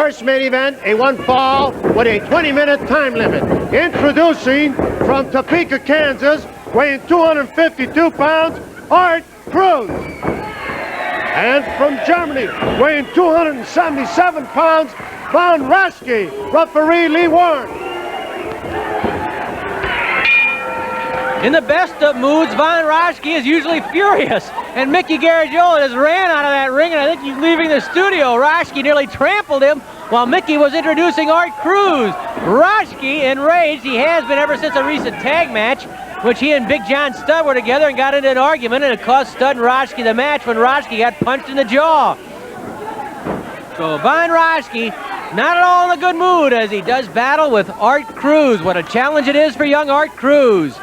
First main event, a one fall with a 20-minute time limit. Introducing from Topeka, Kansas, weighing 252 pounds, Art Cruz. And from Germany, weighing 277 pounds, Von Raschke, referee Lee Warren. In the best of moods, Von Raschke is usually furious. And Mickey Garagiola just ran out of that ring, and I think he's leaving the studio. Raschke nearly trampled him while Mickey was introducing Art Cruz. Raschke, enraged, he has been ever since a recent tag match, which he and Big John Studd were together and got into an argument, and it cost Studd and Raschke the match when Raschke got punched in the jaw. So Von Raschke, not at all in a good mood as he does battle with Art Cruz. What a challenge it is for young Art Cruz.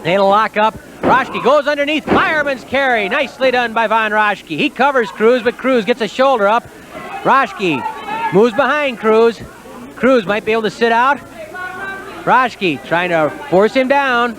They'll lock up. Raschke goes underneath, fireman's carry. Nicely done by Von Raschke. He covers Cruz, but Cruz gets a shoulder up. Raschke moves behind Cruz. Cruz might be able to sit out. Raschke trying to force him down.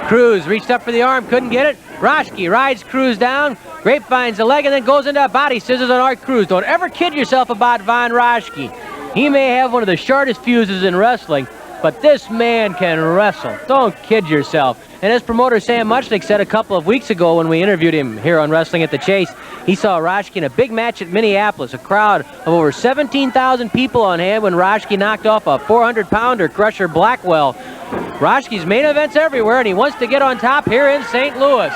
Cruz reached up for the arm, couldn't get it. Raschke rides Cruz down, grapevines the leg, and then goes into a body scissors on Art Cruz. Don't ever kid yourself about Von Raschke. He may have one of the shortest fuses in wrestling, but this man can wrestle. Don't kid yourself. And as promoter Sam Muchnick said a couple of weeks ago when we interviewed him here on Wrestling at the Chase, he saw Raschke in a big match at Minneapolis, a crowd of over 17,000 people on hand when Raschke knocked off a 400-pounder, Crusher Blackwell. Raschke's main events everywhere, and he wants to get on top here in St. Louis.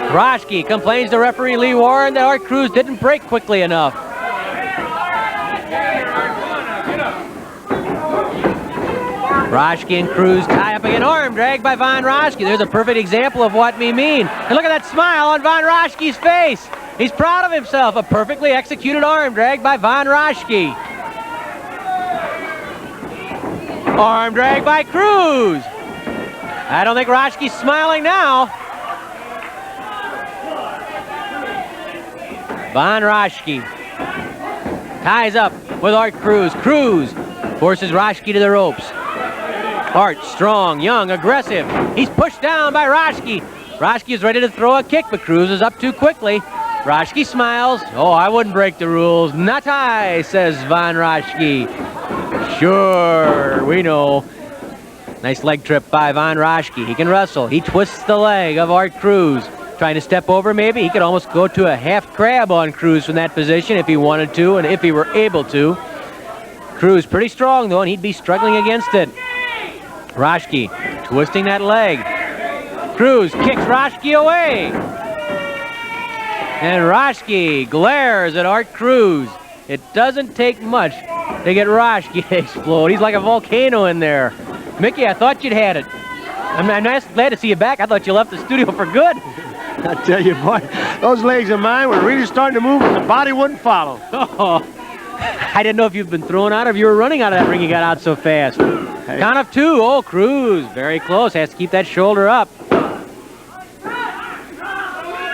Raschke complains to referee Lee Warren that Art Cruz didn't break quickly enough. Raschke and Cruz tie up again. Arm drag by Von Raschke. There's a perfect example of what we mean. And look at that smile on Von Raschke's face. He's proud of himself. A perfectly executed arm drag by Von Raschke. Arm drag by Cruz. I don't think Raschke's smiling now. Von Raschke ties up with Art Cruz. Cruz forces Raschke to the ropes. Art, strong, young, aggressive. He's pushed down by Raschke. Raschke is ready to throw a kick, but Cruz is up too quickly. Raschke smiles. Oh, I wouldn't break the rules. Not I, says Von Raschke. Sure, we know. Nice leg trip by Von Raschke. He can wrestle. He twists the leg of Art Cruz. Trying to step over maybe. He could almost go to a half crab on Cruz from that position if he wanted to and if he were able to. Cruz pretty strong though, and he'd be struggling against it. Raschke twisting that leg. Cruz kicks Raschke away. And Raschke glares at Art Cruz. It doesn't take much to get Raschke to explode. He's like a volcano in there. Mickey, I thought you'd had it. I'm glad to see you back. I thought you left the studio for good. I tell you, boy, those legs of mine were really starting to move and the body wouldn't follow. Oh, I didn't know if you'd been thrown out or if you were running out of that ring. You got out so fast. Hey. Count of two. Oh, Cruz, very close. Has to keep that shoulder up.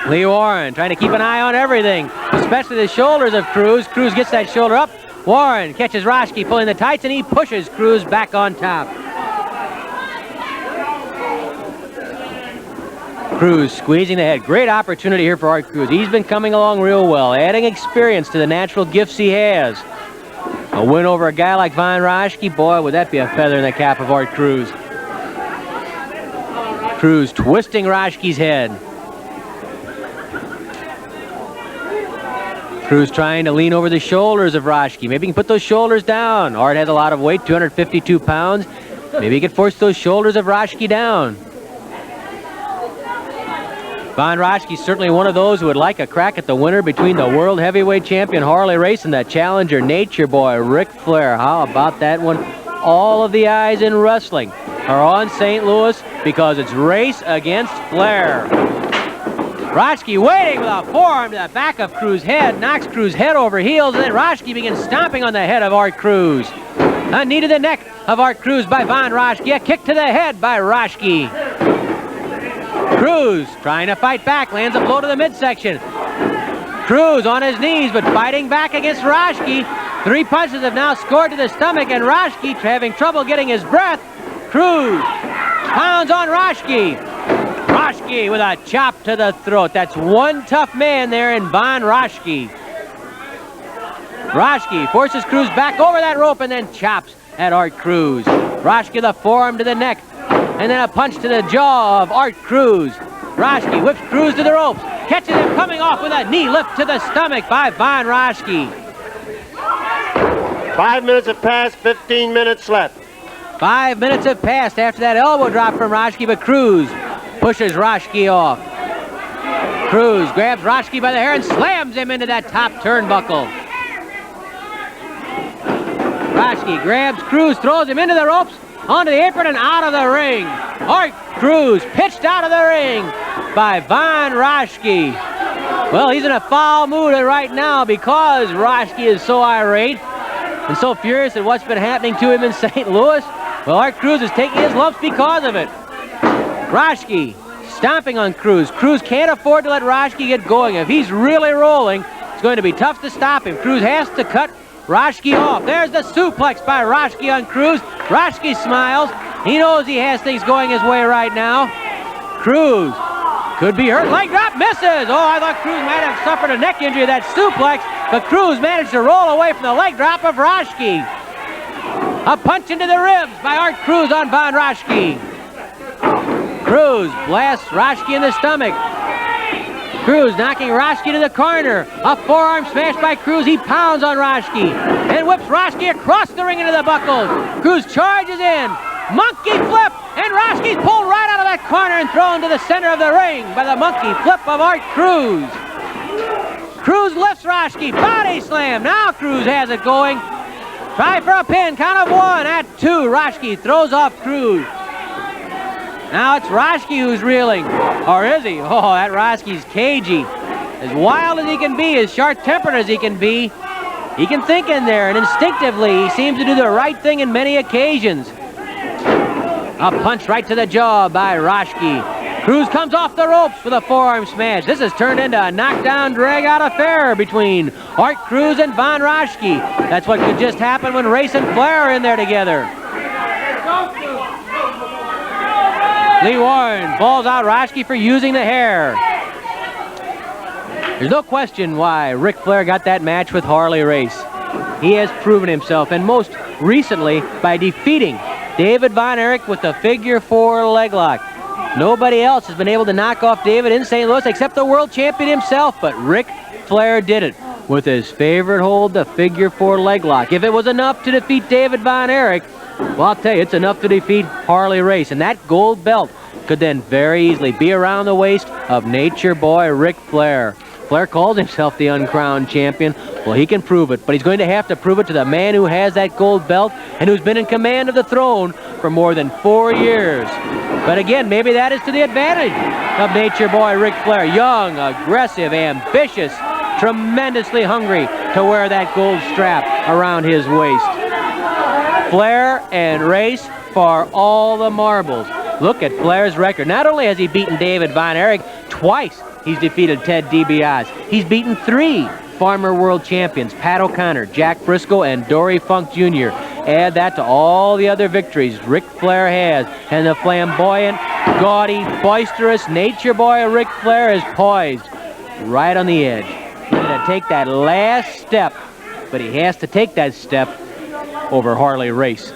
Lee Warren trying to keep an eye on everything, especially the shoulders of Cruz. Cruz gets that shoulder up. Warren catches Raschke pulling the tights, and he pushes Cruz back on top. Cruz squeezing the head. Great opportunity here for Art Cruz. He's been coming along real well, adding experience to the natural gifts he has. A win over a guy like Von Raschke, boy, would that be a feather in the cap of Art Cruz. Cruz twisting Raschke's head. Cruz trying to lean over the shoulders of Raschke. Maybe he can put those shoulders down. Art has a lot of weight, 252 pounds. Maybe he could force those shoulders of Raschke down. Von Raschke is certainly one of those who would like a crack at the winner between the world heavyweight champion Harley Race and the challenger nature boy Ric Flair. How about that one? All of the eyes in wrestling are on St. Louis because it's Race against Flair. Raschke waiting with a forearm to the back of Cruz's head, knocks Cruz's head over heels, and then Raschke begins stomping on the head of Art Cruz. A knee to the neck of Art Cruz by Von Raschke, a kick to the head by Raschke. Cruz trying to fight back, lands a blow to the midsection. Cruz on his knees, but fighting back against Raschke. 3 punches have now scored to the stomach, and Raschke having trouble getting his breath. Cruz pounds on Raschke. Raschke with a chop to the throat. That's one tough man there in Von Raschke. Raschke forces Cruz back over that rope and then chops at Art Cruz. Raschke the forearm to the neck and then a punch to the jaw of Art Cruz. Raschke whips Cruz to the ropes, catches him coming off with a knee lift to the stomach by Von Raschke. 5 minutes have passed, 15 minutes left. 5 minutes have passed after that elbow drop from Raschke, but Cruz pushes Raschke off. Cruz grabs Raschke by the hair and slams him into that top turnbuckle. Raschke grabs Cruz, throws him into the ropes, onto the apron and out of the ring. Art Cruz pitched out of the ring by Von Raschke. Well, he's in a foul mood right now because Raschke is so irate and so furious at what's been happening to him in St. Louis. Well, Art Cruz is taking his lumps because of it. Raschke stomping on Cruz. Cruz can't afford to let Raschke get going. If he's really rolling, it's going to be tough to stop him. Cruz has to cut Raschke off. There's the suplex by Raschke on Cruz. Raschke smiles. He knows he has things going his way right now. Cruz could be hurt. Leg drop, misses. Oh, I thought Cruz might have suffered a neck injury of that suplex, but Cruz managed to roll away from the leg drop of Raschke. A punch into the ribs by Art Cruz on Von Raschke. Cruz blasts Raschke in the stomach. Cruz knocking Raschke to the corner. A forearm smash by Cruz. He pounds on Raschke and whips Raschke across the ring into the buckles. Cruz charges in. Monkey flip, and Raschke's pulled right out of that corner and thrown to the center of the ring by the monkey flip of Art Cruz. Cruz lifts Raschke, body slam. Now Cruz has it going. Try for a pin, count of 1 at 2. Raschke throws off Cruz. Now it's Raschke who's reeling. Or is he? Oh, that Raschke's cagey. As wild as he can be, as sharp-tempered as he can be, he can think in there, and instinctively he seems to do the right thing in many occasions. A punch right to the jaw by Raschke. Cruz comes off the ropes with a forearm smash. This has turned into a knockdown, drag-out affair between Art Cruz and Von Raschke. That's what could just happen when Race and Flair are in there together. Lee Warren balls out Raschke for using the hair. There's no question why Ric Flair got that match with Harley Race. He has proven himself, and most recently by defeating David Von Erich with the figure 4 leg lock. Nobody else has been able to knock off David in St. Louis except the world champion himself, but Ric Flair did it with his favorite hold, the figure 4 leg lock. If it was enough to defeat David Von Erich, well, I'll tell you, it's enough to defeat Harley Race, and that gold belt could then very easily be around the waist of Nature Boy Ric Flair. Flair calls himself the uncrowned champion. Well, he can prove it, but he's going to have to prove it to the man who has that gold belt and who's been in command of the throne for more than 4 years. But again, maybe that is to the advantage of Nature Boy Ric Flair. Young, aggressive, ambitious, tremendously hungry to wear that gold strap around his waist. Flair and Race for all the marbles. Look at Flair's record. Not only has he beaten David Von Erich twice, he's defeated Ted DiBiase. He's beaten 3 former world champions, Pat O'Connor, Jack Briscoe, and Dory Funk Jr. Add that to all the other victories Ric Flair has, and the flamboyant, gaudy, boisterous Nature Boy Ric Flair is poised right on the edge. He's going to take that last step, but he has to take that step over Harley Race.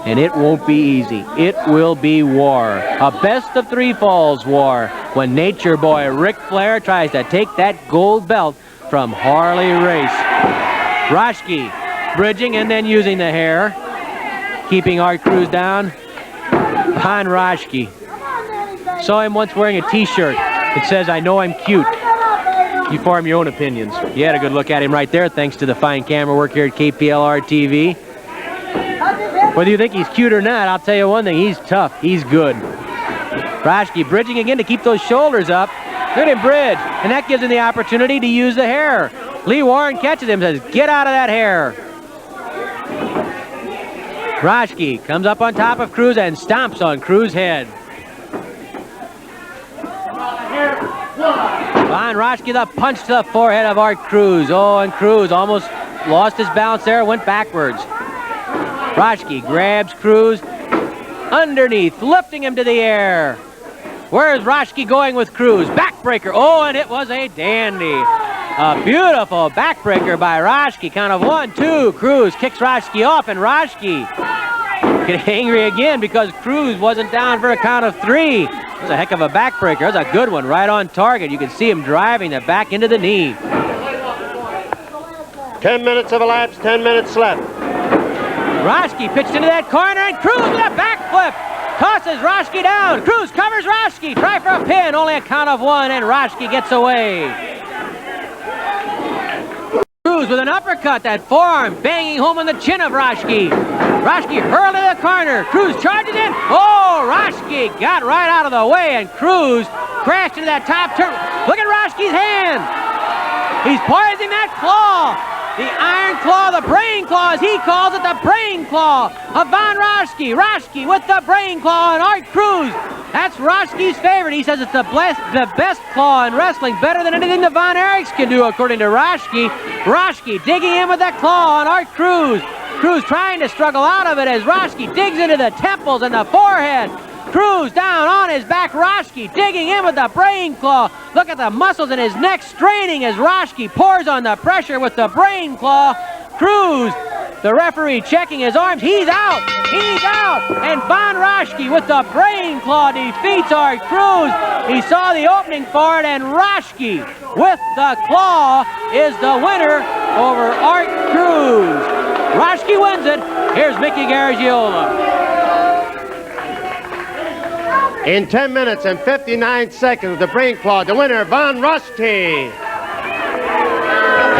And it won't be easy. It will be war. A best of 3 falls war when Nature Boy Ric Flair tries to take that gold belt from Harley Race. Raschke bridging and then using the hair, keeping Art Cruz down. Von Raschke. Saw him once wearing a t-shirt that says, "I know I'm cute." You form your own opinions. You had a good look at him right there, thanks to the fine camera work here at KPLR TV. Whether you think he's cute or not, I'll tell you one thing, he's tough, he's good. Raschke bridging again to keep those shoulders up. Look at him bridge, and that gives him the opportunity to use the hair. Lee Warren catches him, says, "Get out of that hair." Raschke comes up on top of Cruz and stomps on Cruz's head. Von Raschke, the punch to the forehead of Art Cruz. Oh, and Cruz almost lost his balance there, went backwards. Raschke grabs Cruz underneath, lifting him to the air. Where is Raschke going with Cruz? Backbreaker. Oh, and it was a dandy. A beautiful backbreaker by Raschke. Count of 1, 2. Cruz kicks Raschke off, and Raschke get angry again because Cruz wasn't down for a count of 3. That was a heck of a backbreaker. That was a good one, right on target. You can see him driving the back into the knee. 10 minutes have elapsed, 10 minutes left. Raschke pitched into that corner, and Cruz with a backflip tosses Raschke down. Cruz covers Raschke. Try for a pin. Only a count of 1, and Raschke gets away. Cruz with an uppercut, that forearm banging home on the chin of Raschke. Raschke hurled to the corner. Cruz charges in. Oh, Raschke got right out of the way, and Cruz crashed into that top turn. Look at Raschke's hand. He's poising that claw. The iron claw, the brain claw, as he calls it, the brain claw of Von Raschke. Raschke with the brain claw, and Art Cruz. That's Raschke's favorite. He says it's the best claw in wrestling, better than anything the Von Erichs can do, according to Raschke. Raschke digging in with that claw on Art Cruz. Cruz trying to struggle out of it as Raschke digs into the temples and the forehead. Cruz down on his back. Raschke digging in with the brain claw. Look at the muscles in his neck straining as Raschke pours on the pressure with the brain claw. Cruz, the referee checking his arms. He's out. He's out. And Von Raschke with the brain claw defeats Art Cruz. He saw the opening for it, and Raschke with the claw is the winner over Art Cruz. Raschke wins it. Here's Mickey Garagiola. In 10 minutes and 59 seconds, the brain claw, the winner, Von Raschke.